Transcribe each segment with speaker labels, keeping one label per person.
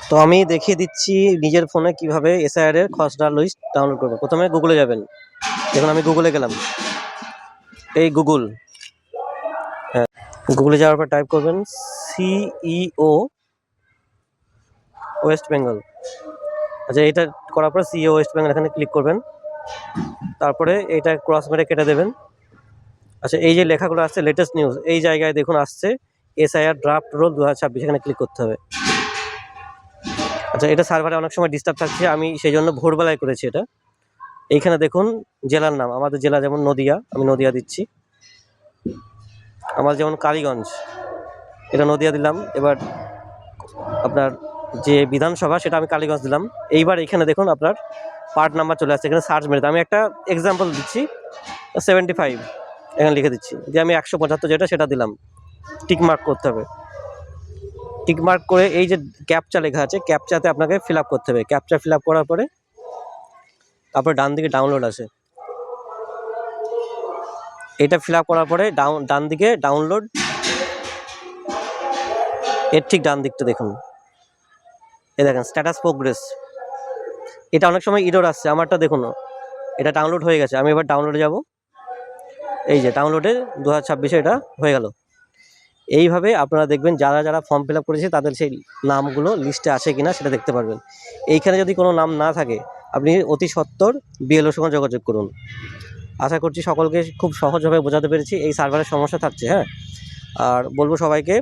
Speaker 1: তো আমি দেখিয়ে দিচ্ছি নিজের ফোনে কিভাবে এসআইআর এর খসড়া লিস্ট ডাউনলোড করবো। প্রথমে গুগলে যাবেন। দেখুন আমি গুগলে গেলাম, এই গুগল, হ্যাঁ গুগলে যাওয়ার পর টাইপ করবেন সিইও ওয়েস্ট বেঙ্গল। আচ্ছা, এটা করার পর সিইও ওয়েস্ট বেঙ্গল এখানে ক্লিক করবেন, তারপরে এটা ক্রস মেরে কেটে দেবেন। আচ্ছা, এই যে লেখাগুলো আসছে লেটেস্ট নিউজ, এই জায়গায় দেখুন আসছে এসআইআর ড্রাফট রোল 2026, এখানে ক্লিক করতে হবে। আচ্ছা, এটা সার্ভারে অনেক সময় ডিস্টার্ব থাকছে, আমি সেই জন্য ভোরবেলায় করেছি এটা। এইখানে দেখুন জেলার নাম, আমাদের জেলা যেমন নদিয়া, আমি নদিয়া দিচ্ছি। আমার যেমন কালীগঞ্জ, এটা নদিয়া দিলাম। এবার আপনার যে বিধানসভা সেটা আমি কালীগঞ্জ দিলাম। এইবার এখানে দেখুন আপনার পার্ট নাম্বার চলে আসছে, এখানে সার্চ মেরে আমি একটা এক্সাম্পল দিচ্ছি 75 এখানে লিখে দিচ্ছি, যে আমি 175 যেটা সেটা দিলাম। টিক মার্ক করতে হবে। টিক মার্ক করে এই যে ক্যাপচা লেখা আছে, ক্যাপচাতে আপনাকে ফিল আপ করতে হবে। ক্যাপচা ফিল আপ করার পরে তারপরে ডান দিকে ডাউনলোড আছে, এটা ফিল আপ করার পরে ডান দিকে ডাউনলোড, এর ঠিক ডান দিকটা দেখুন, এই দেখেন স্ট্যাটাস প্রোগ্রেস। এটা অনেক সময় ইরর আসছে, আমারটা দেখুন এটা ডাউনলোড হয়ে গেছে। আমি এবার ডাউনলোডে যাব, এই যে ডাউনলোডে 2026 এটা হয়ে গেল। এইভাবে আপনারা দেখবেন যারা যারা ফর্ম ফিল আপ করেছে তাদের সেই নামগুলো লিস্টে আছে কিনা সেটা দেখতে পারবেন। এইখানে যদি কোনো নাম না থাকে আপনি অতি সত্বর বিএলওর সঙ্গে যোগাযোগ করুন। আশা করছি সকলকে খুব সহজভাবে বোঝাতে পেরেছি। এই সার্ভারের সমস্যা থাকছে, হ্যাঁ। আর বলবো সবাইকে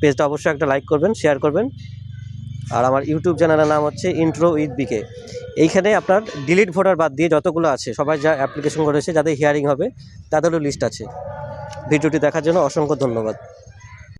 Speaker 1: পেজটা অবশ্যই একটা লাইক করবেন, শেয়ার করবেন। আর আমার ইউটিউব চ্যানেলের নাম হচ্ছে ইন্ট্রো উইথ বিকে। এইখানে আপনার ডিলিট ভোটার বাদ দিয়ে যতগুলো আছে সবাই যা অ্যাপ্লিকেশন করেছে যাদের হিয়ারিং হবে তাদেরও লিস্ট আছে। ভিডিওটি দেখার জন্য অসংখ্য ধন্যবাদ।